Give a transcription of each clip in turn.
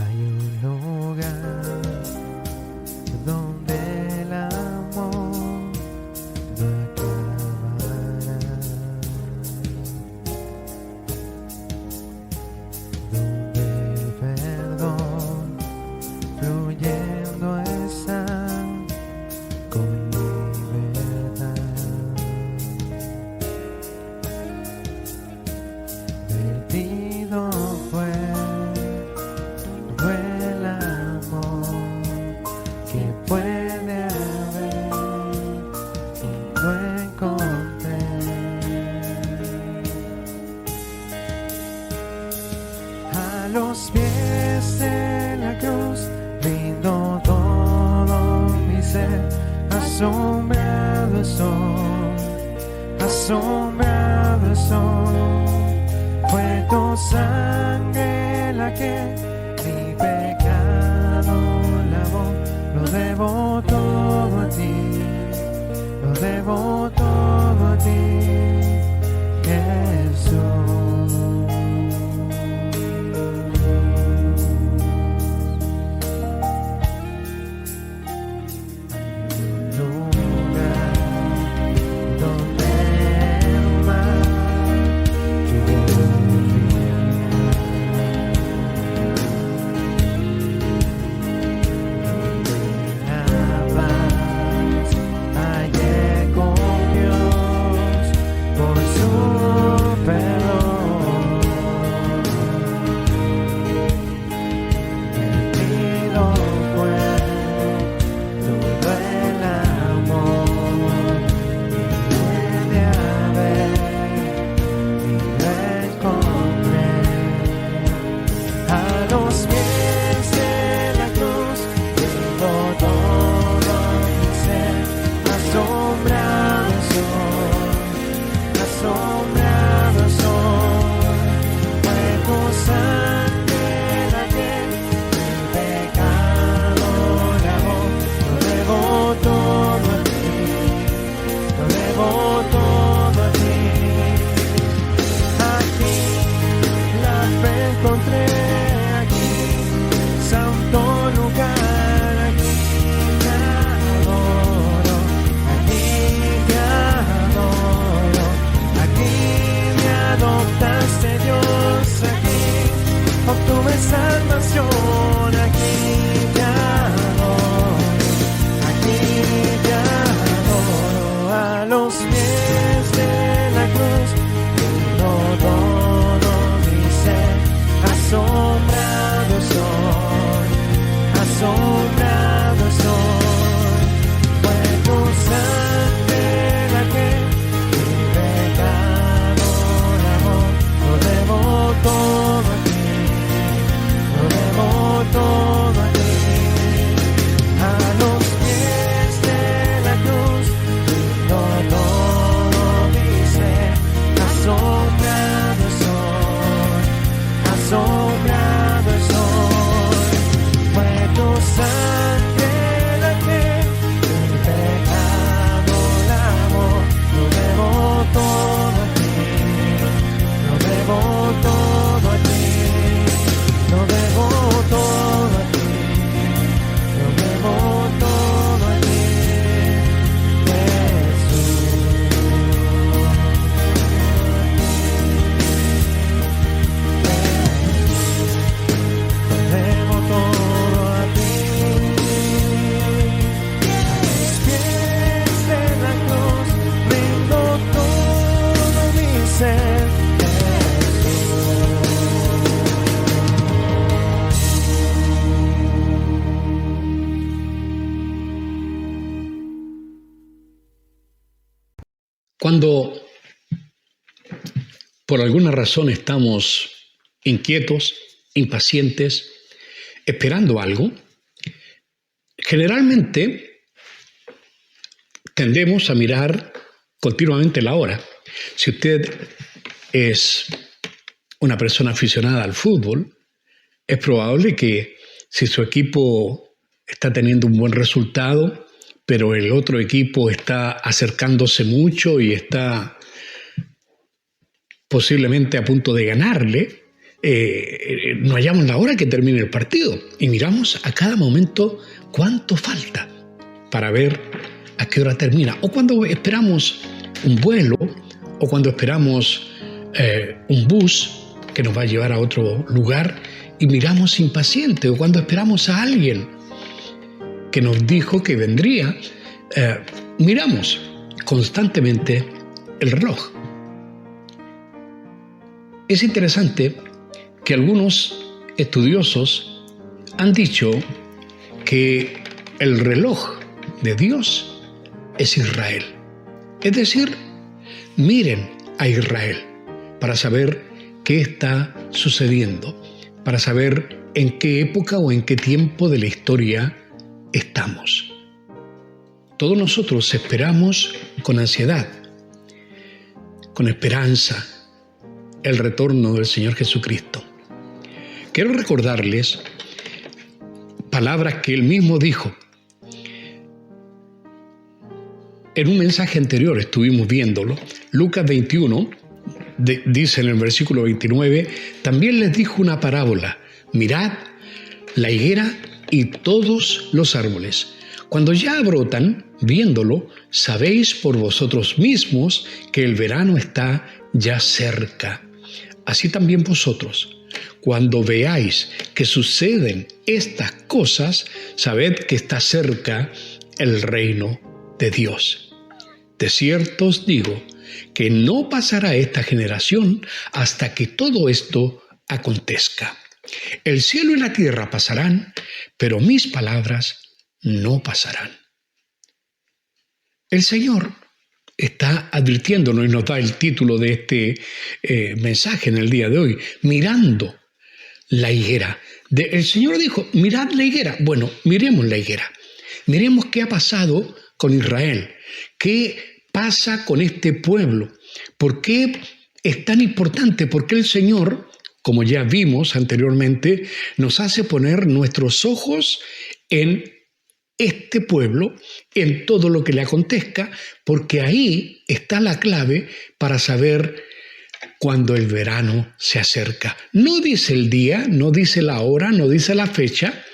Hay un lugar donde el amor no acabará, donde el perdón fluyendo está con libertad. Perdido fue el amor que puede haber y lo encontré. A los pies de la cruz rindo todo mi ser, asombrado estoy, fue tu sangre la que mi pecado lavó. Lo debo todo a ti, lo debo todo a ti, Jesús. Salvación, aquí te adoro, a los pies de la cruz, todo mi ser, asombrado soy, fue tu sangre la que mi pecado lavó, lo debo todo a ti. Todo a ti, a los pies de la cruz, todo mi ser, asombrado soy, fue tu sangre la que mi pecado lavó, lo debo todo a ti, lo debo todo a ti. Lo debo todo a ti, lo debo todo a ti, Jesús. Lo debo todo a ti, a los pies de la cruz, rindo todo mi ser. Cuando por alguna razón estamos inquietos, impacientes, esperando algo, generalmente tendemos a mirar continuamente la hora. Si usted es una persona aficionada al fútbol, es probable que si su equipo está teniendo un buen resultado, pero el otro equipo está acercándose mucho y está posiblemente a punto de ganarle, no hallamos la hora que termine el partido y miramos a cada momento cuánto falta para ver a qué hora termina. O cuando esperamos un vuelo, o cuando esperamos un bus que nos va a llevar a otro lugar y miramos impaciente, o cuando esperamos a alguien que nos dijo que vendría, miramos constantemente el reloj. Es interesante que algunos estudiosos han dicho que el reloj de Dios es Israel. Es decir, miren a Israel para saber qué está sucediendo, para saber en qué época o en qué tiempo de la historia estamos. Todos nosotros esperamos con ansiedad, con esperanza, el retorno del Señor Jesucristo. Quiero recordarles palabras que Él mismo dijo. En un mensaje anterior estuvimos viéndolo. Lucas 21 dice en el versículo 29, también les dijo una parábola. Mirad la higuera y todos los árboles. Cuando ya brotan, viéndolo, sabéis por vosotros mismos que el verano está ya cerca. Así también vosotros, cuando veáis que suceden estas cosas, sabed que está cerca el reino de Dios. De cierto os digo que no pasará esta generación hasta que todo esto acontezca. El cielo y la tierra pasarán, pero mis palabras no pasarán. El Señor está advirtiéndonos y nos da el título de este mensaje en el día de hoy, mirando la higuera. El Señor dijo, mirad la higuera. Bueno, miremos la higuera. Miremos qué ha pasado con Israel. ¿Qué pasa con este pueblo? ¿Por qué es tan importante? Porque el Señor, como ya vimos anteriormente, nos hace poner nuestros ojos en este pueblo, en todo lo que le acontezca, porque ahí está la clave para saber cuando el verano se acerca. No dice el día, no dice la hora, no dice la fecha,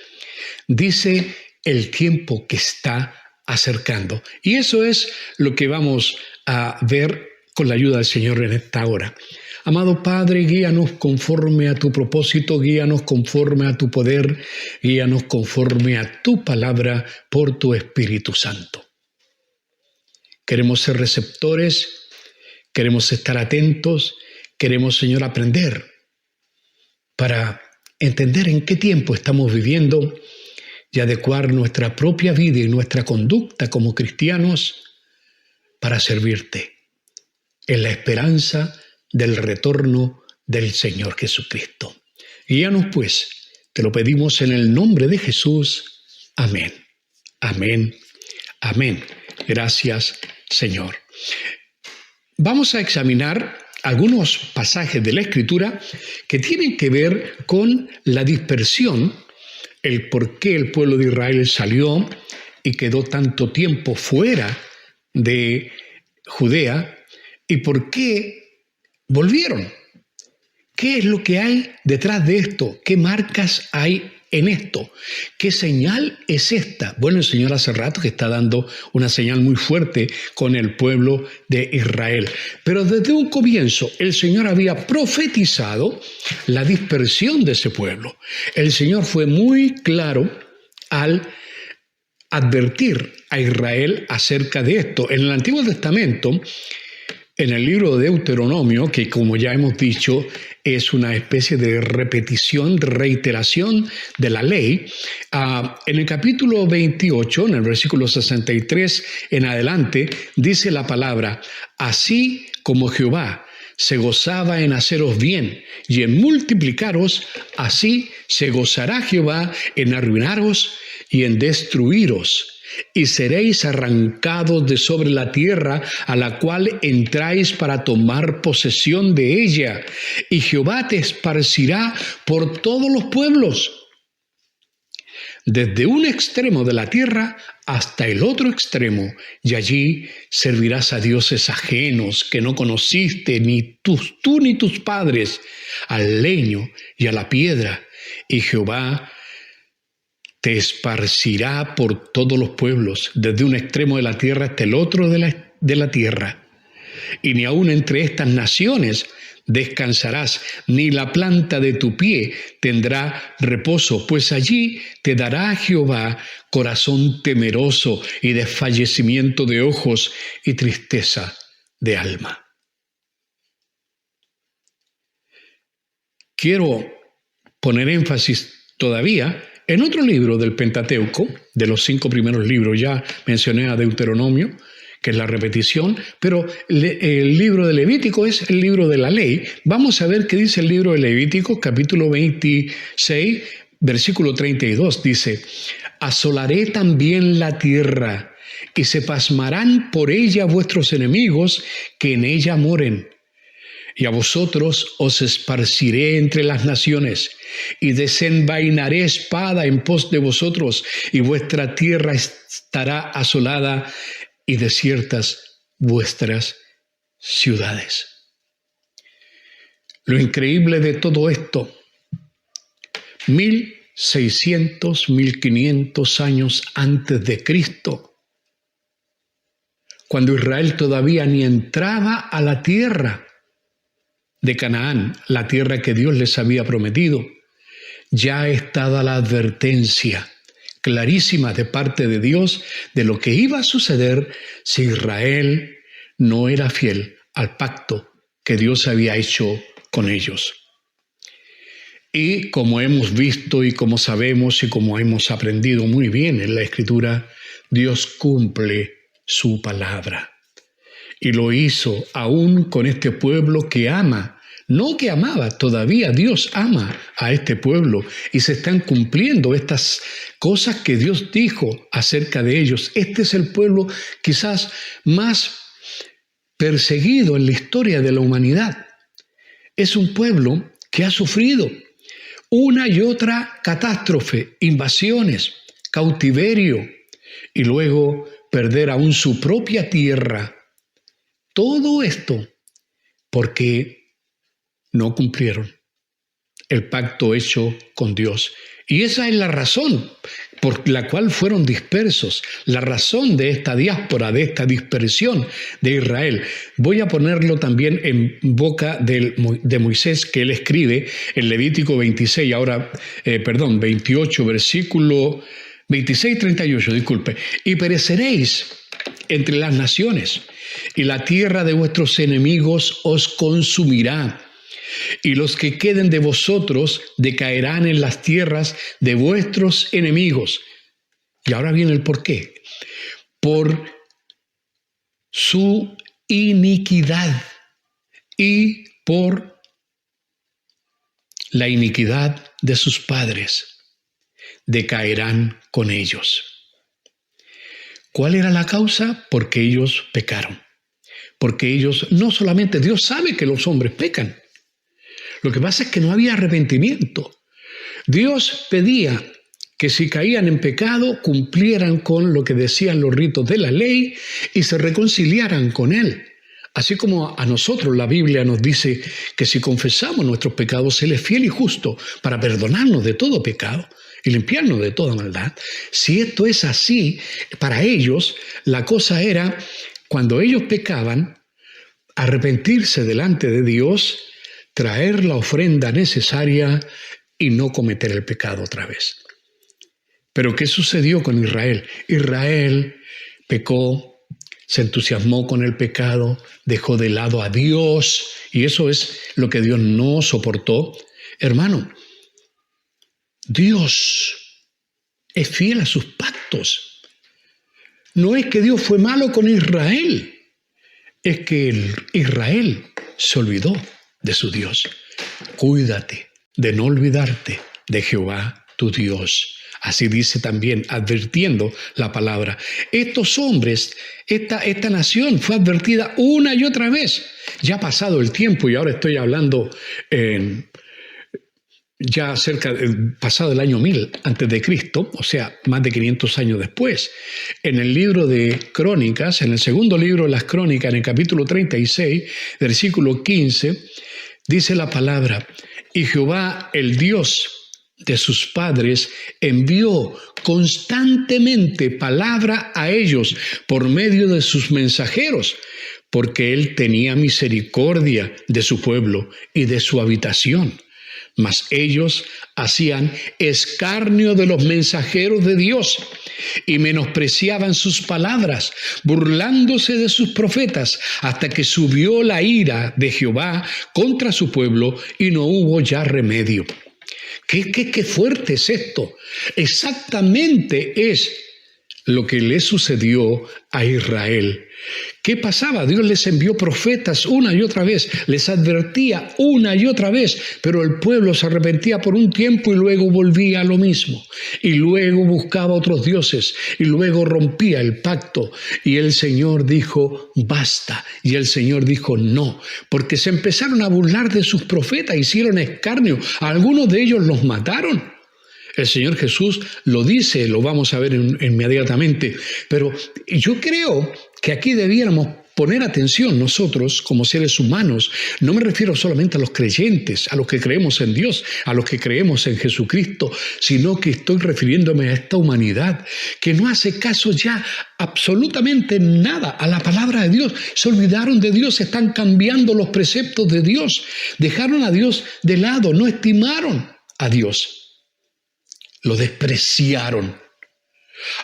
dice el tiempo que está acercando. Y eso es lo que vamos a ver con la ayuda del Señor en esta hora. Amado Padre, guíanos conforme a tu propósito, guíanos conforme a tu poder, guíanos conforme a tu palabra por tu Espíritu Santo. Queremos ser receptores, queremos estar atentos, queremos, Señor, aprender para entender en qué tiempo estamos viviendo y adecuar nuestra propia vida y nuestra conducta como cristianos para servirte en la esperanza del retorno del Señor Jesucristo. Guíanos pues, te lo pedimos en el nombre de Jesús. Amén. Amén. Amén. Gracias, Señor. Vamos a examinar algunos pasajes de la Escritura que tienen que ver con la dispersión, el por qué el pueblo de Israel salió y quedó tanto tiempo fuera de Judea y por qué volvieron. ¿Qué es lo que hay detrás de esto? ¿Qué marcas hay en esto? ¿Qué señal es esta? Bueno, el Señor hace rato que está dando una señal muy fuerte con el pueblo de Israel. Pero desde un comienzo el Señor había profetizado la dispersión de ese pueblo. El Señor fue muy claro al advertir a Israel acerca de esto. En el Antiguo Testamento, en el libro de Deuteronomio, que como ya hemos dicho, es una especie de repetición, de reiteración de la ley, en el capítulo 28, en el versículo 63 en adelante, dice la palabra, así como Jehová se gozaba en haceros bien y en multiplicaros, así se gozará Jehová en arruinaros y en destruiros. Y seréis arrancados de sobre la tierra a la cual entráis para tomar posesión de ella, y Jehová te esparcirá por todos los pueblos. desde un extremo de la tierra hasta el otro extremo, y allí servirás a dioses ajenos que no conociste ni tú ni tus padres, al leño y a la piedra, y Jehová te esparcirá por todos los pueblos, desde un extremo de la tierra hasta el otro de la tierra. Y ni aun entre estas naciones descansarás, ni la planta de tu pie tendrá reposo, pues allí te dará Jehová corazón temeroso y desfallecimiento de ojos y tristeza de alma. Quiero poner énfasis todavía en otro libro del Pentateuco, de los 5 primeros libros. Ya mencioné a Deuteronomio, que es la repetición, pero el libro de Levítico es el libro de la ley. Vamos a ver qué dice el libro de Levítico, capítulo 26, versículo 32. Dice: asolaré también la tierra, y se pasmarán por ella vuestros enemigos que en ella moren. Y a vosotros os esparciré entre las naciones, y desenvainaré espada en pos de vosotros, y vuestra tierra estará asolada, y desiertas vuestras ciudades. Lo increíble de todo esto, 1600, 1500 años antes de Cristo, cuando Israel todavía ni entraba a la tierra de Canaán, la tierra que Dios les había prometido, ya estaba la advertencia clarísima de parte de Dios de lo que iba a suceder si Israel no era fiel al pacto que Dios había hecho con ellos. Y como hemos visto y como sabemos y como hemos aprendido muy bien en la Escritura, Dios cumple su palabra. Y lo hizo aún con este pueblo que ama. No que amaba, todavía Dios ama a este pueblo y se están cumpliendo estas cosas que Dios dijo acerca de ellos. Este es el pueblo quizás más perseguido en la historia de la humanidad. Es un pueblo que ha sufrido una y otra catástrofe, invasiones, cautiverio y luego perder aún su propia tierra. Todo esto porque no cumplieron el pacto hecho con Dios. Y esa es la razón por la cual fueron dispersos, la razón de esta diáspora, de esta dispersión de Israel. Voy a ponerlo también en boca de Moisés, que él escribe en Levítico 28, versículo 26, 38, disculpe. Y pereceréis entre las naciones, y la tierra de vuestros enemigos os consumirá. Y los que queden de vosotros decaerán en las tierras de vuestros enemigos. Y ahora viene el porqué. Por su iniquidad y por la iniquidad de sus padres decaerán con ellos. ¿Cuál era la causa? Porque ellos pecaron. Porque ellos, no solamente Dios sabe que los hombres pecan. Lo que pasa es que no había arrepentimiento. Dios pedía que si caían en pecado, cumplieran con lo que decían los ritos de la ley y se reconciliaran con Él. Así como a nosotros la Biblia nos dice que si confesamos nuestros pecados, Él es fiel y justo para perdonarnos de todo pecado y limpiarnos de toda maldad. Si esto es así, para ellos la cosa era, cuando ellos pecaban, arrepentirse delante de Dios, traer la ofrenda necesaria y no cometer el pecado otra vez. Pero ¿qué sucedió con Israel? Israel pecó, se entusiasmó con el pecado, dejó de lado a Dios, y eso es lo que Dios no soportó. Hermano, Dios es fiel a sus pactos. No es que Dios fue malo con Israel, es que Israel se olvidó de su Dios. Cuídate de no olvidarte de Jehová tu Dios. Así dice también, advirtiendo la palabra. Estos hombres, esta nación fue advertida una y otra vez. Ya ha pasado el tiempo y ahora estoy hablando ya pasado el año 1000 antes de Cristo, o sea, más de 500 años después. En el libro de Crónicas, en el segundo libro de las Crónicas, en el capítulo 36, versículo 15, dice la palabra: y Jehová, el Dios de sus padres, envió constantemente palabra a ellos por medio de sus mensajeros, porque él tenía misericordia de su pueblo y de su habitación. Mas ellos hacían escarnio de los mensajeros de Dios y menospreciaban sus palabras, burlándose de sus profetas, hasta que subió la ira de Jehová contra su pueblo y no hubo ya remedio. ¿Qué fuerte es esto? Exactamente es lo que le sucedió a Israel. ¿Qué pasaba? Dios les envió profetas una y otra vez, les advertía una y otra vez, pero el pueblo se arrepentía por un tiempo y luego volvía a lo mismo. Y luego buscaba otros dioses y luego rompía el pacto. Y el Señor dijo, basta. Y el Señor dijo, no, porque se empezaron a burlar de sus profetas, hicieron escarnio. A algunos de ellos los mataron. El Señor Jesús lo dice, lo vamos a ver inmediatamente, pero yo creo que aquí debiéramos poner atención nosotros como seres humanos. No me refiero solamente a los creyentes, a los que creemos en Dios, a los que creemos en Jesucristo, sino que estoy refiriéndome a esta humanidad que no hace caso ya absolutamente nada a la palabra de Dios. Se olvidaron de Dios, están cambiando los preceptos de Dios, dejaron a Dios de lado, no estimaron a Dios. Lo despreciaron.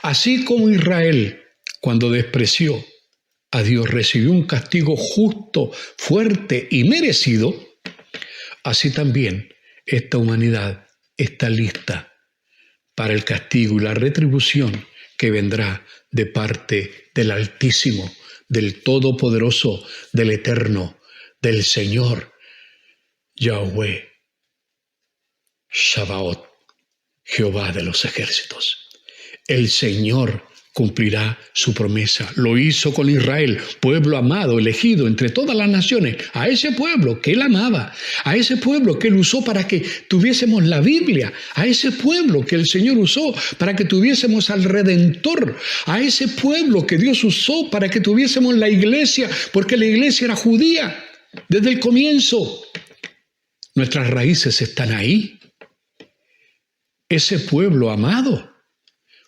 Así como Israel, cuando despreció a Dios, recibió un castigo justo, fuerte y merecido, así también esta humanidad está lista para el castigo y la retribución que vendrá de parte del Altísimo, del Todopoderoso, del Eterno, del Señor, Yahweh, Shabaoth, Jehová de los ejércitos. El Señor cumplirá su promesa. Lo hizo con Israel, pueblo amado, elegido entre todas las naciones, a ese pueblo que Él amaba, a ese pueblo que Él usó para que tuviésemos la Biblia, a ese pueblo que el Señor usó para que tuviésemos al Redentor, a ese pueblo que Dios usó para que tuviésemos la iglesia, porque la iglesia era judía desde el comienzo. Nuestras raíces están ahí. Ese pueblo amado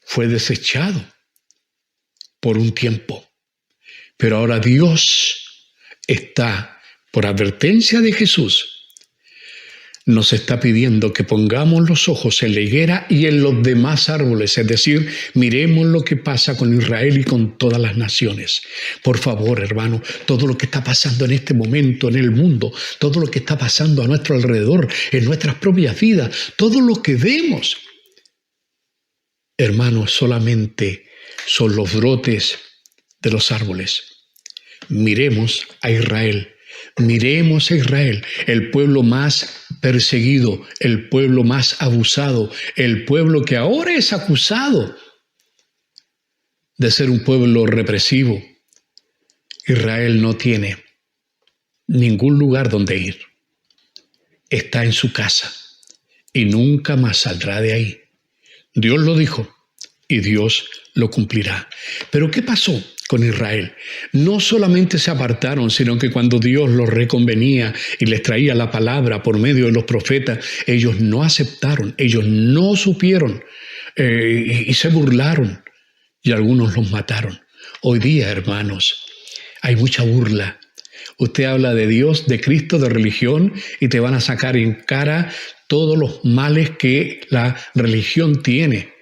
fue desechado por un tiempo, pero ahora Dios está, por advertencia de Jesús, nos está pidiendo que pongamos los ojos en la higuera y en los demás árboles, es decir, miremos lo que pasa con Israel y con todas las naciones. Por favor, hermano, todo lo que está pasando en este momento en el mundo, todo lo que está pasando a nuestro alrededor, en nuestras propias vidas, todo lo que vemos, hermanos, solamente son los brotes de los árboles. Miremos a Israel. Miremos a Israel, el pueblo más perseguido, el pueblo más abusado, el pueblo que ahora es acusado de ser un pueblo represivo. Israel no tiene ningún lugar donde ir. Está en su casa y nunca más saldrá de ahí. Dios lo dijo y Dios lo cumplirá. Pero ¿qué pasó con Israel? No solamente se apartaron, sino que cuando Dios los reconvenía y les traía la palabra por medio de los profetas, ellos no aceptaron, ellos no supieron y se burlaron y algunos los mataron. Hoy día, hermanos, hay mucha burla. Usted habla de Dios, de Cristo, de religión y te van a sacar en cara todos los males que la religión tiene.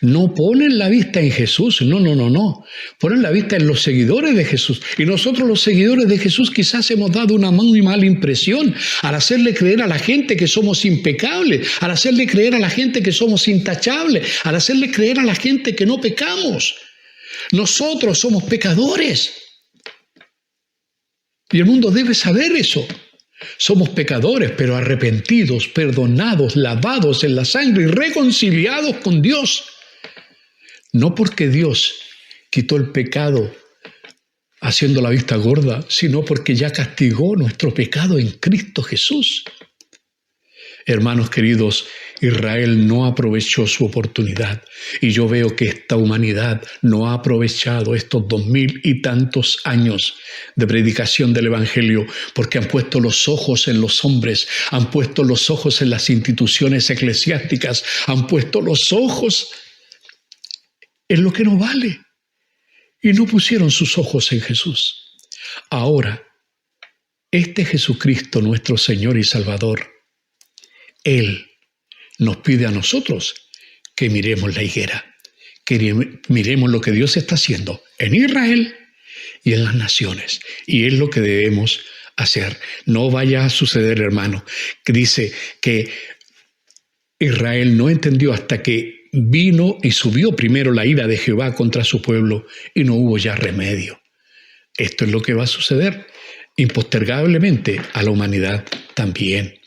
No ponen la vista en Jesús, no. Ponen la vista en los seguidores de Jesús. Y nosotros los seguidores de Jesús quizás hemos dado una muy mala impresión al hacerle creer a la gente que somos impecables, al hacerle creer a la gente que somos intachables, al hacerle creer a la gente que no pecamos. Nosotros somos pecadores. Y el mundo debe saber eso. Somos pecadores, pero arrepentidos, perdonados, lavados en la sangre y reconciliados con Dios. No porque Dios quitó el pecado haciendo la vista gorda, sino porque ya castigó nuestro pecado en Cristo Jesús. Hermanos queridos, Israel no aprovechó su oportunidad y yo veo que esta humanidad no ha aprovechado estos 2000 y tantos años de predicación del Evangelio porque han puesto los ojos en los hombres, han puesto los ojos en las instituciones eclesiásticas, han puesto los ojos en lo que no vale y no pusieron sus ojos en Jesús. Ahora, este Jesucristo, nuestro Señor y Salvador, Él nos pide a nosotros que miremos la higuera, que miremos lo que Dios está haciendo en Israel y en las naciones. Y es lo que debemos hacer. No vaya a suceder, hermano, que dice que Israel no entendió hasta que vino y subió primero la ira de Jehová contra su pueblo y no hubo ya remedio. Esto es lo que va a suceder impostergablemente a la humanidad también.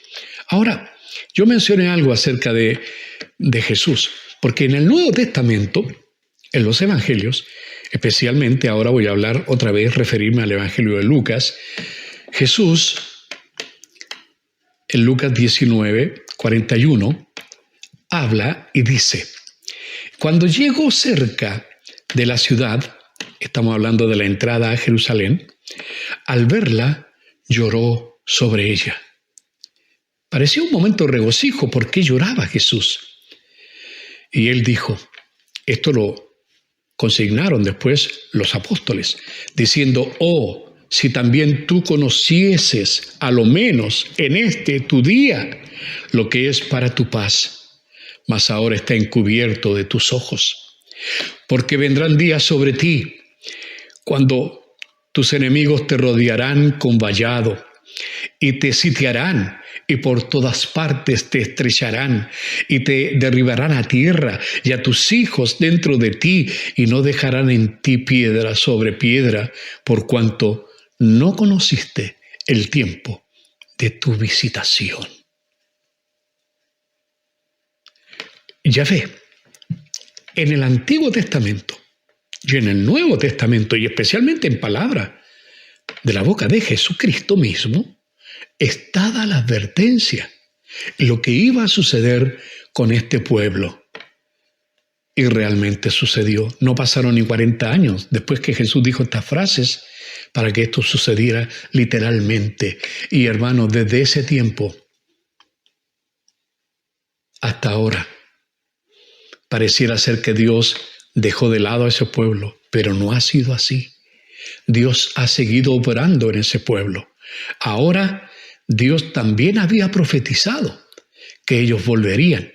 Ahora, yo mencioné algo acerca de Jesús, porque en el Nuevo Testamento, en los Evangelios, especialmente ahora voy a hablar otra vez, referirme al Evangelio de Lucas, Jesús, en Lucas 19, 41, habla y dice, cuando llegó cerca de la ciudad, estamos hablando de la entrada a Jerusalén, al verla lloró sobre ella. Parecía un momento de regocijo porque lloraba Jesús. Y él dijo, esto lo consignaron después los apóstoles, diciendo, oh, si también tú conocieses, a lo menos en este tu día, lo que es para tu paz, mas ahora está encubierto de tus ojos. Porque vendrán días sobre ti, cuando tus enemigos te rodearán con vallado, y te sitiarán, y por todas partes te estrecharán, y te derribarán a tierra, y a tus hijos dentro de ti, y no dejarán en ti piedra sobre piedra, por cuanto no conociste el tiempo de tu visitación. Ya ve, en el Antiguo Testamento y en el Nuevo Testamento, y especialmente en palabra de la boca de Jesucristo mismo, está dada la advertencia, lo que iba a suceder con este pueblo. Y realmente sucedió. No pasaron ni 40 años después que Jesús dijo estas frases para que esto sucediera literalmente. Y hermanos, desde ese tiempo hasta ahora, pareciera ser que Dios dejó de lado a ese pueblo, pero no ha sido así. Dios ha seguido operando en ese pueblo. Ahora, Dios también había profetizado que ellos volverían.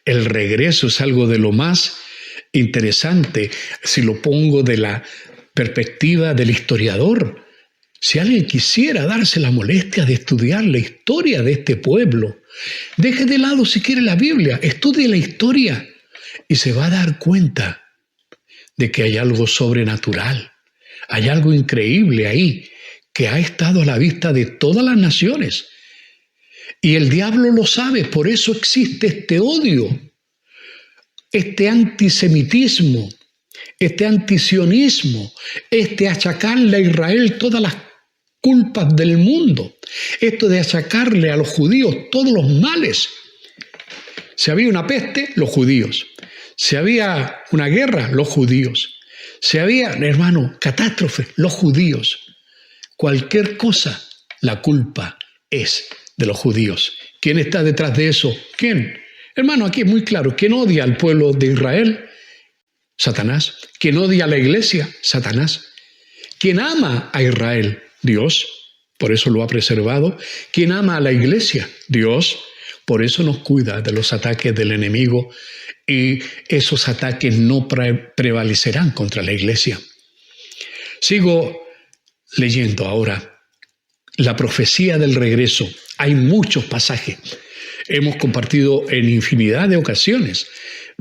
El regreso es algo de lo más interesante, si lo pongo de la perspectiva del historiador. Si alguien quisiera darse la molestia de estudiar la historia de este pueblo, deje de lado si quiere la Biblia, estudie la historia y se va a dar cuenta de que hay algo sobrenatural, hay algo increíble ahí, que ha estado a la vista de todas las naciones. Y el diablo lo sabe, por eso existe este odio, este antisemitismo, este antisionismo, este achacarle a Israel todas las culpas del mundo, esto de achacarle a los judíos todos los males. Si había una peste, los judíos. Si había una guerra, los judíos. Si había, hermano, catástrofe, los judíos. Cualquier cosa, la culpa es de los judíos. ¿Quién está detrás de eso? ¿Quién? Hermano, aquí es muy claro. ¿Quién odia al pueblo de Israel? Satanás. ¿Quién odia a la iglesia? Satanás. ¿Quién ama a Israel? Dios. Por eso lo ha preservado. ¿Quién ama a la iglesia? Dios. Por eso nos cuida de los ataques del enemigo y esos ataques no prevalecerán contra la iglesia. Sigo leyendo ahora la profecía del regreso. Hay muchos pasajes. Hemos compartido en infinidad de ocasiones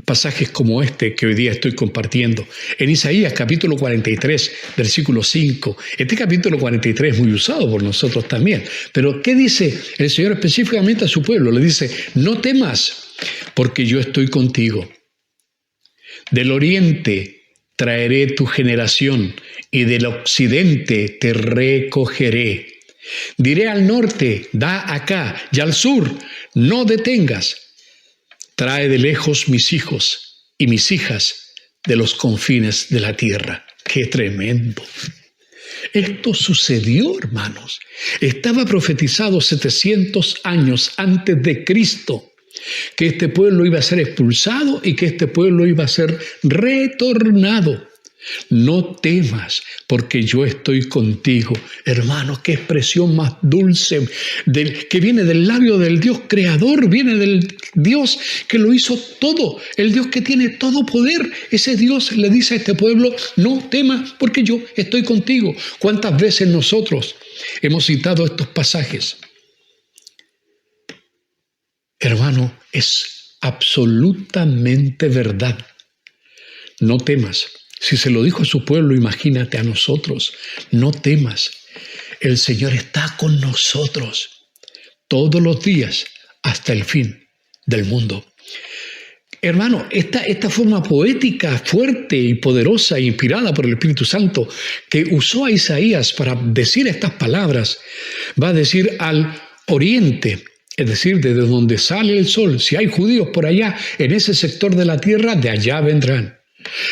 pasajes como este que hoy día estoy compartiendo. En Isaías capítulo 43, versículo 5. Este capítulo 43 es muy usado por nosotros también. Pero ¿qué dice el Señor específicamente a su pueblo? Le dice, no temas, porque yo estoy contigo. Del oriente traeré tu generación y del occidente te recogeré. Diré al norte, da acá, y al sur, no detengas. Trae de lejos mis hijos y mis hijas de los confines de la tierra. ¡Qué tremendo! Esto sucedió, hermanos. Estaba profetizado 700 años antes de Cristo, que este pueblo iba a ser expulsado y que este pueblo iba a ser retornado. No temas, porque yo estoy contigo. Hermanos, qué expresión más dulce que viene del labio del Dios creador, viene del Dios que lo hizo todo, el Dios que tiene todo poder. Ese Dios le dice a este pueblo, no temas, porque yo estoy contigo. ¿Cuántas veces nosotros hemos citado estos pasajes? Hermano, es absolutamente verdad. No temas. Si se lo dijo a su pueblo, imagínate a nosotros. No temas. El Señor está con nosotros todos los días hasta el fin del mundo. Hermano, esta forma poética, fuerte y poderosa, inspirada por el Espíritu Santo, que usó a Isaías para decir estas palabras, va a decir al oriente, es decir, desde donde sale el sol. Si hay judíos por allá, en ese sector de la tierra, de allá vendrán.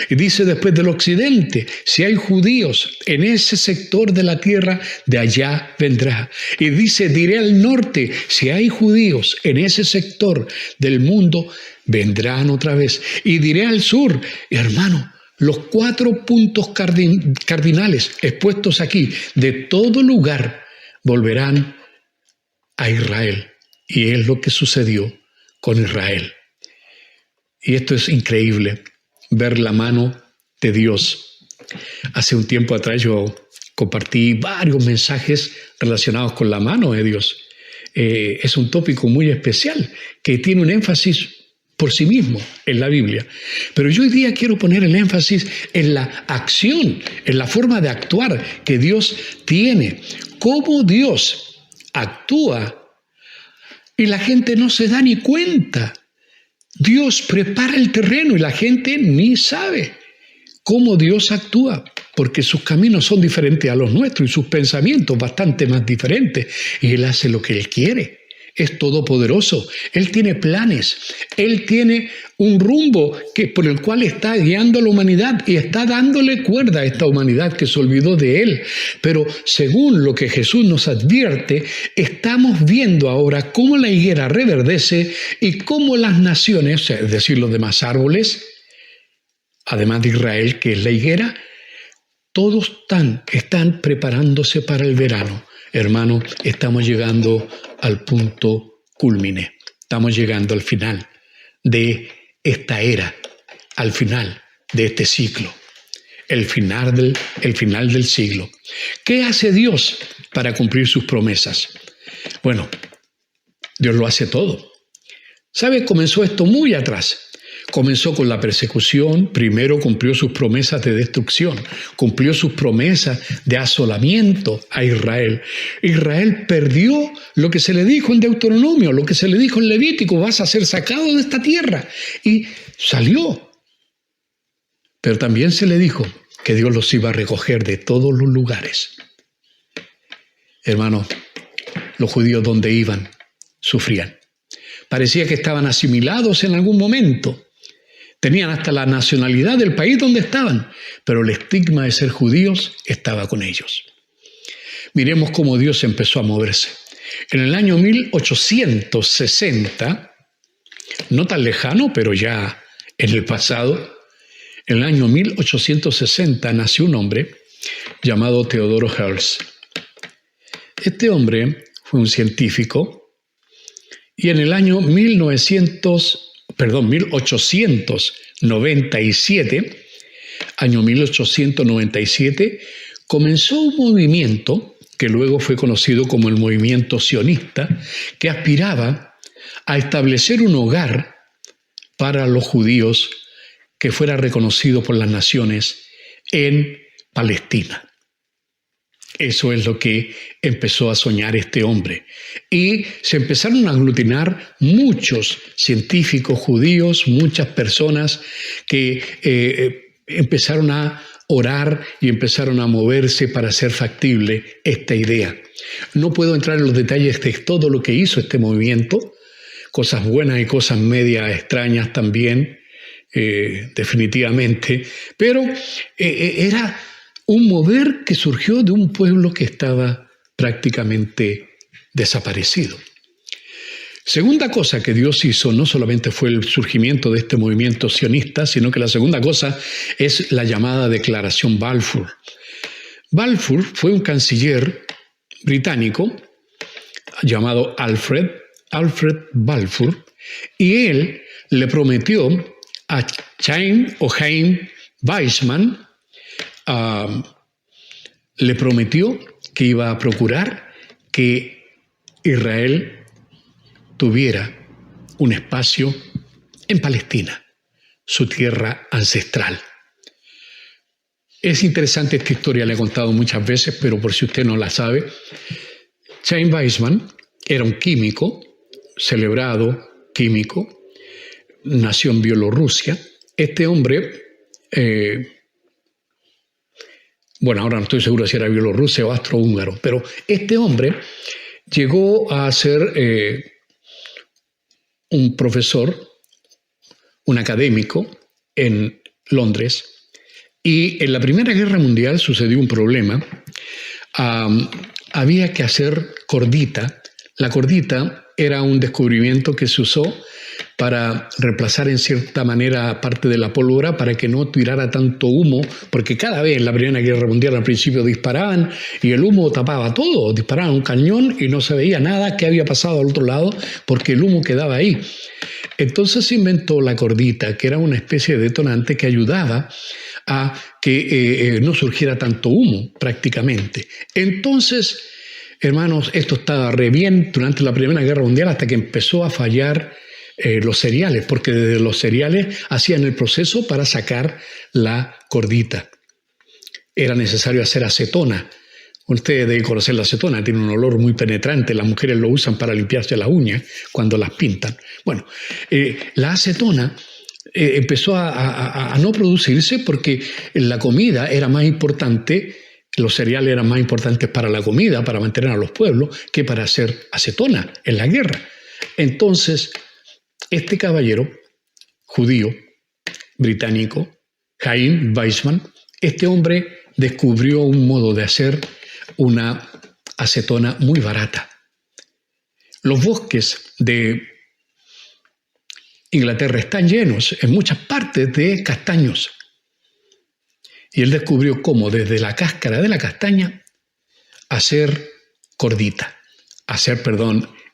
Y dice después del occidente, si hay judíos en ese sector de la tierra, de allá vendrá. Y dice, diré al norte, si hay judíos en ese sector del mundo, vendrán otra vez. Y diré al sur, hermano, los 4 puntos cardinales expuestos aquí, de todo lugar, volverán a Israel. Y es lo que sucedió con Israel. Y esto es increíble. Ver la mano de Dios. Hace un tiempo atrás yo compartí varios mensajes relacionados con la mano de Dios. Es un tópico muy especial que tiene un énfasis por sí mismo en la Biblia. Pero yo hoy día quiero poner el énfasis en la acción, en la forma de actuar que Dios tiene. Cómo Dios actúa y la gente no se da ni cuenta. Dios prepara el terreno y la gente ni sabe cómo Dios actúa, porque sus caminos son diferentes a los nuestros y sus pensamientos bastante más diferentes. Y Él hace lo que Él quiere. Es todopoderoso. Él tiene planes. Él tiene un rumbo por el cual está guiando a la humanidad y está dándole cuerda a esta humanidad que se olvidó de Él. Pero según lo que Jesús nos advierte, estamos viendo ahora cómo la higuera reverdece y cómo las naciones, es decir, los demás árboles, además de Israel, que es la higuera, todos están preparándose para el verano. Hermano, estamos llegando al punto culmine. Estamos llegando al final de esta era, al final de este ciclo, el final del siglo. ¿Qué hace Dios para cumplir sus promesas? Bueno, Dios lo hace todo. ¿Sabe? Comenzó esto muy atrás. Comenzó con la persecución, primero cumplió sus promesas de destrucción, cumplió sus promesas de asolamiento a Israel. Israel perdió lo que se le dijo en Deuteronomio, lo que se le dijo en Levítico, vas a ser sacado de esta tierra. Y salió. Pero también se le dijo que Dios los iba a recoger de todos los lugares. Hermanos, los judíos donde iban, sufrían. Parecía que estaban asimilados en algún momento. Tenían hasta la nacionalidad del país donde estaban, pero el estigma de ser judíos estaba con ellos. Miremos cómo Dios empezó a moverse. En el año 1860, no tan lejano, pero ya en el pasado, en el año 1860 nació un hombre llamado Theodor Hertz. Este hombre fue un científico y en el año 1897, comenzó un movimiento que luego fue conocido como el movimiento sionista, que aspiraba a establecer un hogar para los judíos que fuera reconocido por las naciones en Palestina. Eso es lo que empezó a soñar este hombre. Y se empezaron a aglutinar muchos científicos judíos, muchas personas que empezaron a orar y empezaron a moverse para hacer factible esta idea. No puedo entrar en los detalles de todo lo que hizo este movimiento, cosas buenas y cosas medias extrañas también, definitivamente, pero era un mover que surgió de un pueblo que estaba prácticamente desaparecido. Segunda cosa que Dios hizo no solamente fue el surgimiento de este movimiento sionista, sino que la segunda cosa es la llamada Declaración Balfour. Balfour fue un canciller británico llamado Alfred Balfour, y él le prometió a Chaim Weizmann, le prometió que iba a procurar que Israel tuviera un espacio en Palestina, su tierra ancestral. Es interesante esta historia, la he contado muchas veces, pero por si usted no la sabe, Chaim Weizmann era un químico, celebrado químico, nació en Bielorrusia. Este hombre, ahora no estoy seguro si era bielorruso o austrohúngaro, pero este hombre llegó a ser un profesor, un académico en Londres, y en la Primera Guerra Mundial sucedió un problema. Había que hacer cordita. La cordita era un descubrimiento que se usó para reemplazar en cierta manera parte de la pólvora para que no tirara tanto humo, porque cada vez en la Primera Guerra Mundial al principio disparaban y el humo tapaba todo, disparaban un cañón y no se veía nada que había pasado al otro lado porque el humo quedaba ahí. Entonces se inventó la cordita, que era una especie de detonante que ayudaba a que no surgiera tanto humo prácticamente. Entonces, hermanos, esto estaba re bien durante la Primera Guerra Mundial hasta que empezó a fallar los cereales, porque desde los cereales hacían el proceso para sacar la cordita. Era necesario hacer acetona. Usted debe conocer la acetona, tiene un olor muy penetrante, las mujeres lo usan para limpiarse las uñas cuando las pintan. Bueno, la acetona empezó a no producirse porque la comida era más importante, los cereales eran más importantes para la comida, para mantener a los pueblos, que para hacer acetona en la guerra. Entonces, este caballero judío, británico, Chaim Weizmann, este hombre descubrió un modo de hacer una acetona muy barata. Los bosques de Inglaterra están llenos en muchas partes de castaños. Y él descubrió cómo desde la cáscara de la castaña hacer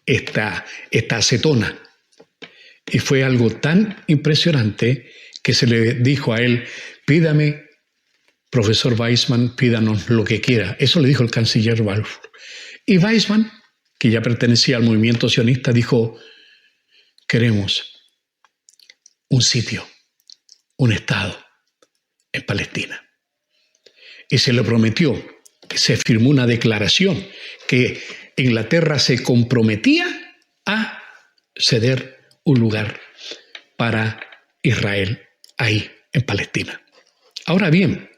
esta acetona. Y fue algo tan impresionante que se le dijo a él: pídame, profesor Weizmann, pídanos lo que quiera. Eso le dijo el canciller Balfour. Y Weizmann, que ya pertenecía al movimiento sionista, dijo: queremos un sitio, un estado en Palestina. Y se le prometió, se firmó una declaración que Inglaterra se comprometía a ceder un lugar para Israel ahí en Palestina. Ahora bien,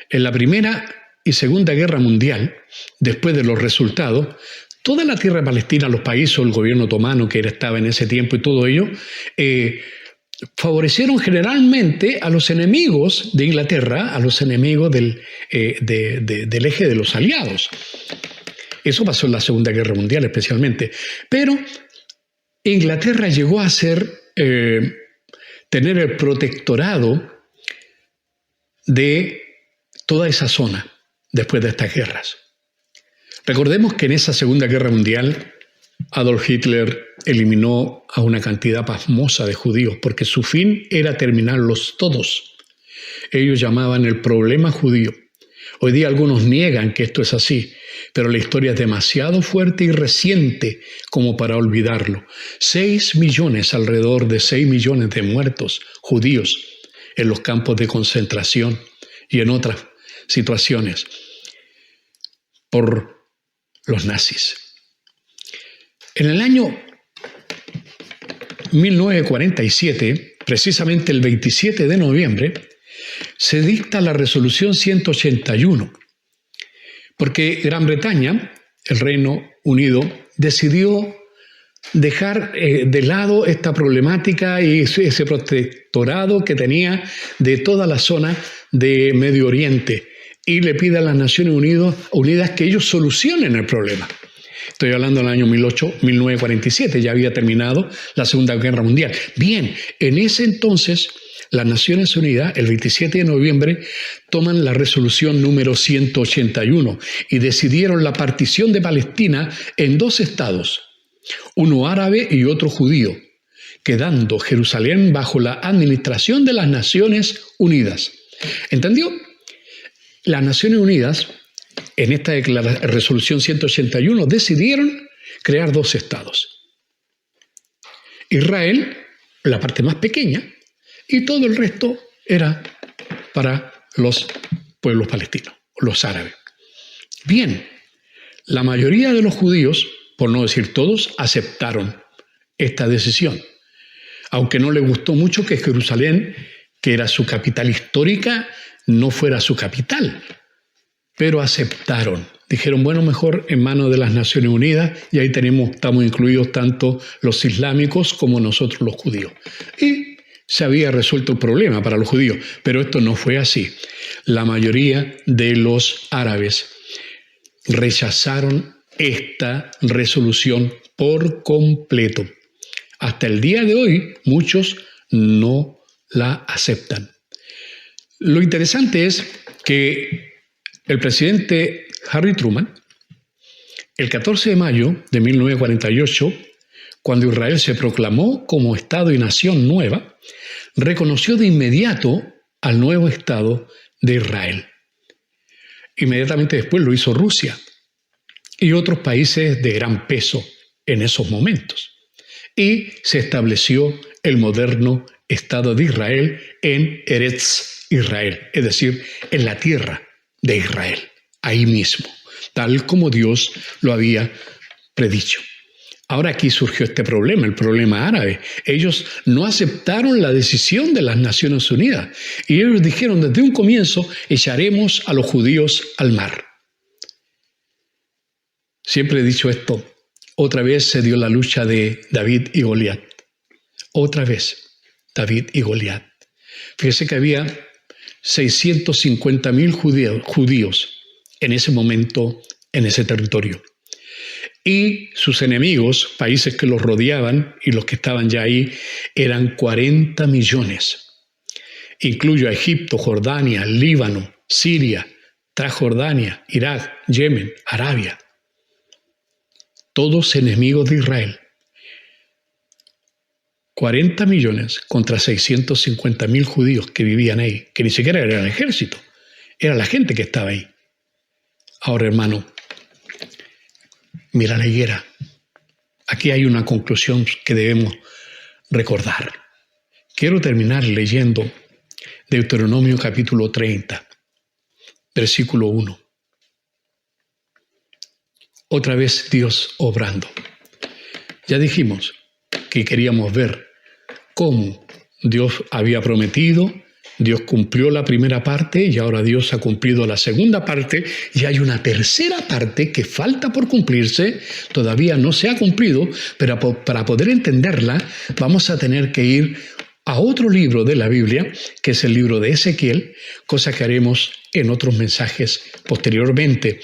en la Primera y Segunda Guerra Mundial, después de los resultados, toda la tierra palestina, los países, el gobierno otomano que estaba en ese tiempo y todo ello, favorecieron generalmente a los enemigos de Inglaterra, a los enemigos del eje de los aliados. Eso pasó en la Segunda Guerra Mundial especialmente. Pero Inglaterra llegó a tener el protectorado de toda esa zona después de estas guerras. Recordemos que en esa Segunda Guerra Mundial Adolf Hitler eliminó a una cantidad pasmosa de judíos porque su fin era terminarlos todos. Ellos llamaban el problema judío. Hoy día algunos niegan que esto es así, pero la historia es demasiado fuerte y reciente como para olvidarlo. 6 millones, alrededor de 6 millones de muertos judíos en los campos de concentración y en otras situaciones por los nazis. En el año 1947, precisamente el 27 de noviembre, se dicta la resolución 181, porque Gran Bretaña, el Reino Unido, decidió dejar de lado esta problemática y ese protectorado que tenía de toda la zona de Medio Oriente, y le pide a las Naciones Unidas que ellos solucionen el problema. Estoy hablando del año 1947, ya había terminado la Segunda Guerra Mundial. Bien, en ese entonces, las Naciones Unidas, el 27 de noviembre, toman la resolución número 181 y decidieron la partición de Palestina en 2 estados, uno árabe y otro judío, quedando Jerusalén bajo la administración de las Naciones Unidas. ¿Entendió? Las Naciones Unidas, en esta resolución 181, decidieron crear 2 estados. Israel, la parte más pequeña, y todo el resto era para los pueblos palestinos, los árabes. Bien, la mayoría de los judíos, por no decir todos, aceptaron esta decisión, aunque no les gustó mucho que Jerusalén, que era su capital histórica, no fuera su capital, pero aceptaron. Dijeron, bueno, mejor en manos de las Naciones Unidas, y ahí estamos incluidos tanto los islámicos como nosotros los judíos. Y se había resuelto el problema para los judíos, pero esto no fue así. La mayoría de los árabes rechazaron esta resolución por completo. Hasta el día de hoy, muchos no la aceptan. Lo interesante es que el presidente Harry Truman, el 14 de mayo de 1948, cuando Israel se proclamó como Estado y nación nueva, reconoció de inmediato al nuevo Estado de Israel. Inmediatamente después lo hizo Rusia y otros países de gran peso en esos momentos. Y se estableció el moderno Estado de Israel en Eretz Israel, es decir, en la tierra de Israel, ahí mismo, tal como Dios lo había predicho. Ahora aquí surgió este problema, el problema árabe. Ellos no aceptaron la decisión de las Naciones Unidas y ellos dijeron desde un comienzo, echaremos a los judíos al mar. Siempre he dicho esto, otra vez se dio la lucha de David y Goliat. Otra vez, David y Goliat. Fíjese que había 650,000 judíos en ese momento, en ese territorio. Y sus enemigos, países que los rodeaban y los que estaban ya ahí, eran 40 millones. Incluyo a Egipto, Jordania, Líbano, Siria, Transjordania, Irak, Yemen, Arabia. Todos enemigos de Israel. 40 millones contra 650,000 judíos que vivían ahí, que ni siquiera eran el ejército, era la gente que estaba ahí. Ahora, hermano, mira la higuera. Aquí hay una conclusión que debemos recordar. Quiero terminar leyendo Deuteronomio capítulo 30, versículo 1. Otra vez Dios obrando. Ya dijimos que queríamos ver cómo Dios había prometido, Dios cumplió la primera parte y ahora Dios ha cumplido la segunda parte y hay una tercera parte que falta por cumplirse, todavía no se ha cumplido, pero para poder entenderla vamos a tener que ir a otro libro de la Biblia, que es el libro de Ezequiel, cosa que haremos en otros mensajes posteriormente,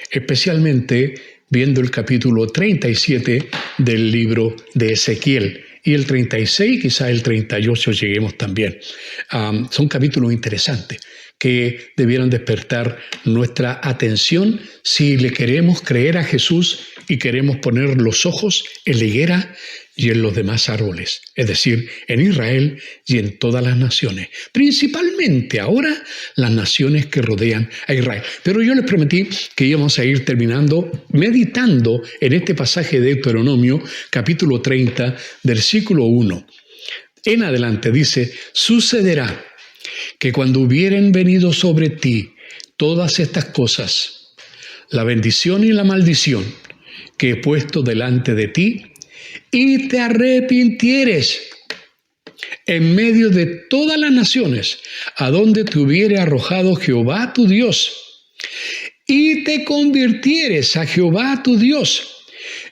especialmente viendo el capítulo 37 del libro de Ezequiel. Y el 36, quizá el 38 lleguemos también. Son capítulos interesantes que debieran despertar nuestra atención si le queremos creer a Jesús y queremos poner los ojos en la higuera y en los demás árboles, es decir, en Israel y en todas las naciones, principalmente ahora las naciones que rodean a Israel. Pero yo les prometí que íbamos a ir terminando, meditando en este pasaje de Deuteronomio, capítulo 30, versículo 1. En adelante dice, sucederá que cuando hubieren venido sobre ti todas estas cosas, la bendición y la maldición que he puesto delante de ti, y te arrepintieres. en medio de todas las naciones, a donde te hubiere arrojado Jehová tu Dios, y te convirtieres a Jehová tu Dios,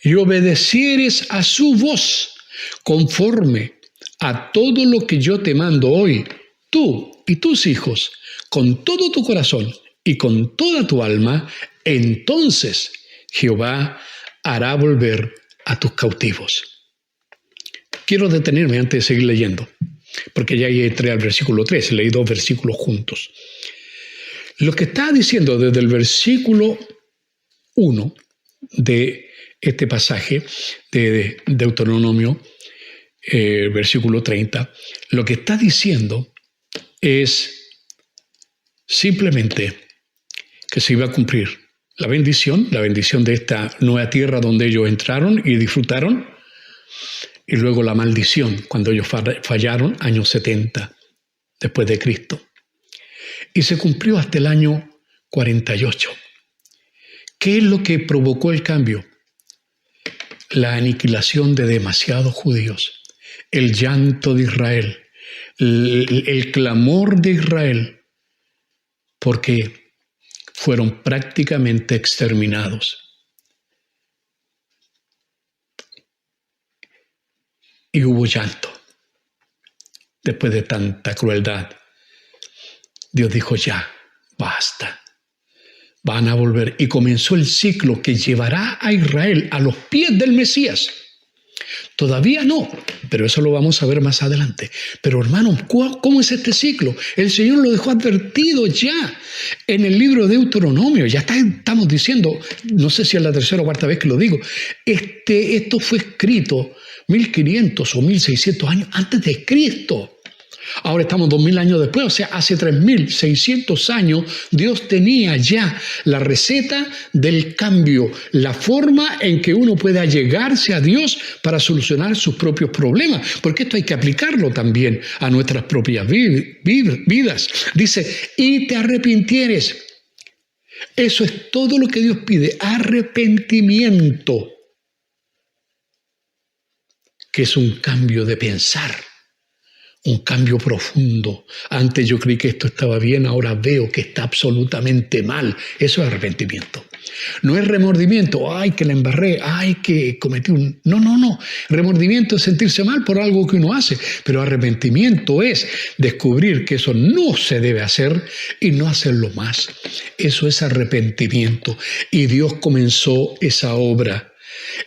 y obedecieres a su voz, conforme a todo lo que yo te mando hoy, tú y tus hijos, con todo tu corazón y con toda tu alma, entonces Jehová hará volver a tus cautivos. Quiero detenerme antes de seguir leyendo, porque ya entré al versículo 3, leí 2 versículos juntos. Lo que está diciendo desde el versículo 1 de este pasaje de Deuteronomio, versículo 30, lo que está diciendo es simplemente que se iba a cumplir la bendición de esta nueva tierra donde ellos entraron y disfrutaron, y luego la maldición cuando ellos fallaron, año 70 después de Cristo. Y se cumplió hasta el año 48. ¿Qué es lo que provocó el cambio? La aniquilación de demasiados judíos, el llanto de Israel, el clamor de Israel, porque fueron prácticamente exterminados. Y hubo llanto. Después de tanta crueldad, Dios dijo, ya, basta. Van a volver. Y comenzó el ciclo que llevará a Israel a los pies del Mesías. Todavía no, pero eso lo vamos a ver más adelante. Pero hermanos, ¿cómo es este ciclo? El Señor lo dejó advertido ya en el libro de Deuteronomio. Ya estamos diciendo, no sé si es la tercera o cuarta vez que lo digo, esto fue escrito 1500 o 1600 años antes de Cristo. Ahora estamos 2000 años después, o sea, hace 3600 años Dios tenía ya la receta del cambio, la forma en que uno pueda llegarse a Dios para solucionar sus propios problemas, porque esto hay que aplicarlo también a nuestras propias vidas. Dice, y te arrepintieres. Eso es todo lo que Dios pide, arrepentimiento, que es un cambio de pensar. Un cambio profundo. Antes yo creí que esto estaba bien, ahora veo que está absolutamente mal. Eso es arrepentimiento. No es remordimiento, ay, que la embarré, ay, que cometí un... No. Remordimiento es sentirse mal por algo que uno hace, pero arrepentimiento es descubrir que eso no se debe hacer y no hacerlo más. Eso es arrepentimiento. Y Dios comenzó esa obra.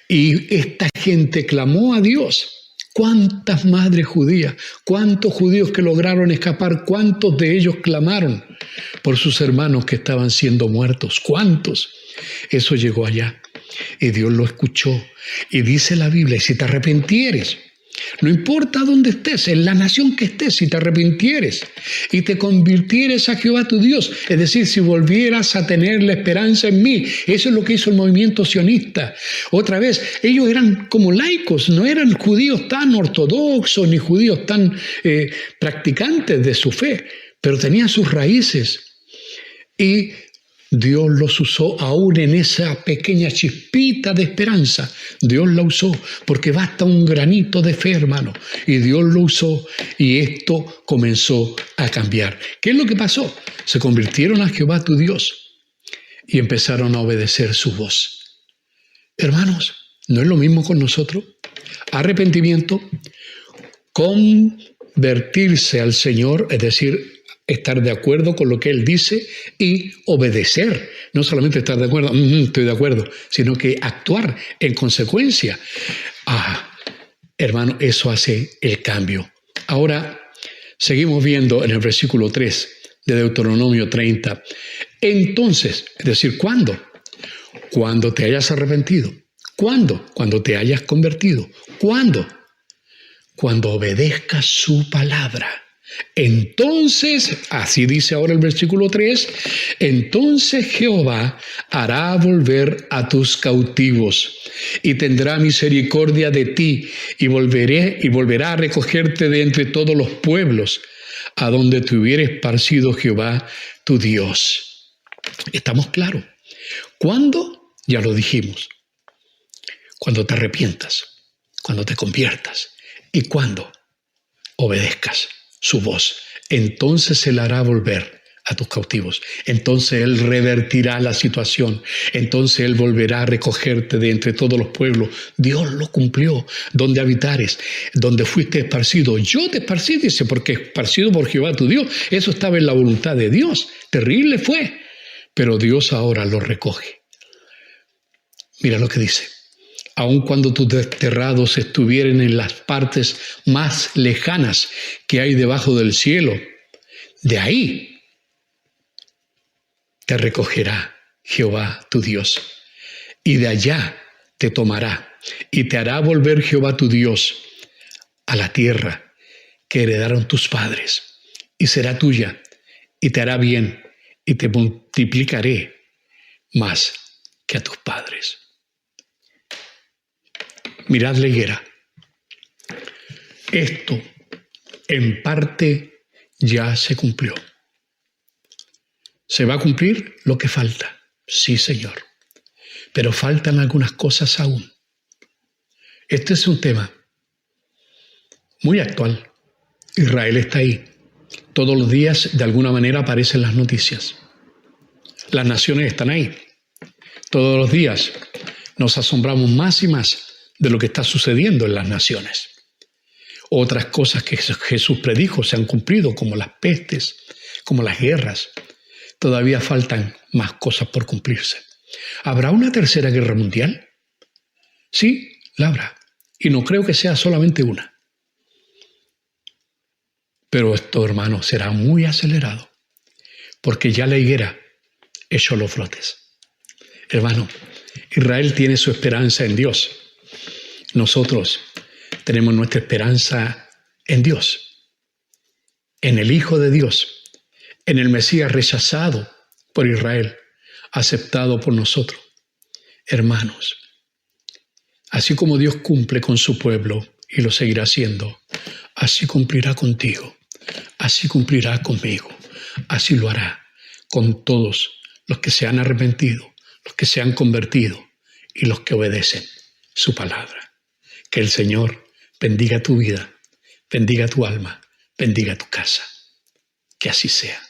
Y esta gente clamó a Dios. ¿Cuántas madres judías, cuántos judíos que lograron escapar, cuántos de ellos clamaron por sus hermanos que estaban siendo muertos? ¿Cuántos? Eso llegó allá y Dios lo escuchó. Y dice la Biblia, y si te arrepintieres, no importa dónde estés, en la nación que estés, si te arrepintieres y te convirtieres a Jehová tu Dios, es decir, si volvieras a tener la esperanza en mí. Eso es lo que hizo el movimiento sionista. Otra vez, ellos eran como laicos, no eran judíos tan ortodoxos ni judíos tan practicantes de su fe, pero tenían sus raíces. Y Dios los usó aún en esa pequeña chispita de esperanza. Dios la usó porque basta un granito de fe, hermano. Y Dios lo usó y esto comenzó a cambiar. ¿Qué es lo que pasó? Se convirtieron a Jehová tu Dios y empezaron a obedecer su voz. Hermanos, ¿no es lo mismo con nosotros? Arrepentimiento, convertirse al Señor, es decir, estar de acuerdo con lo que Él dice y obedecer. No solamente estar de acuerdo, estoy de acuerdo, sino que actuar en consecuencia. Hermano, eso hace el cambio. Ahora, seguimos viendo en el versículo 3 de Deuteronomio 30. Entonces, es decir, ¿cuándo? Cuando te hayas arrepentido. ¿Cuándo? Cuando te hayas convertido. ¿Cuándo? Cuando obedezcas su palabra. Entonces, así dice ahora el versículo 3, entonces Jehová hará volver a tus cautivos y tendrá misericordia de ti y volverá a recogerte de entre todos los pueblos a donde te hubiera esparcido Jehová tu Dios. ¿Estamos claros? ¿Cuándo? Ya lo dijimos. Cuando te arrepientas, cuando te conviertas. ¿Y cuándo? obedezcas su voz. Entonces Él hará volver a tus cautivos. Entonces Él revertirá la situación. Entonces Él volverá a recogerte de entre todos los pueblos. Dios lo cumplió. Donde habitares, donde fuiste esparcido. Yo te esparcí, dice, porque esparcido por Jehová tu Dios. Eso estaba en la voluntad de Dios. Terrible fue. Pero Dios ahora lo recoge. Mira lo que dice. Aun cuando tus desterrados estuvieren en las partes más lejanas que hay debajo del cielo, de ahí te recogerá Jehová tu Dios, y de allá te tomará, y te hará volver Jehová tu Dios a la tierra que heredaron tus padres, y será tuya, y te hará bien, y te multiplicaré más que a tus padres. Mirad la higuera. Esto, en parte, ya se cumplió. ¿Se va a cumplir lo que falta? Sí, Señor. Pero faltan algunas cosas aún. Este es un tema muy actual. Israel está ahí. Todos los días, de alguna manera, aparecen las noticias. Las naciones están ahí. Todos los días nos asombramos más y más de lo que está sucediendo en las naciones. Otras cosas que Jesús predijo se han cumplido, como las pestes, como las guerras. Todavía faltan más cosas por cumplirse. ¿Habrá una tercera guerra mundial? Sí, la habrá. Y no creo que sea solamente una. Pero esto, hermano, será muy acelerado, porque ya la higuera echó los brotes. Hermano, Israel tiene su esperanza en Dios. Nosotros tenemos nuestra esperanza en Dios, en el Hijo de Dios, en el Mesías rechazado por Israel, aceptado por nosotros. Hermanos, así como Dios cumple con su pueblo y lo seguirá haciendo, así cumplirá contigo, así cumplirá conmigo, así lo hará con todos los que se han arrepentido, los que se han convertido y los que obedecen su palabra. Que el Señor bendiga tu vida, bendiga tu alma, bendiga tu casa. Que así sea.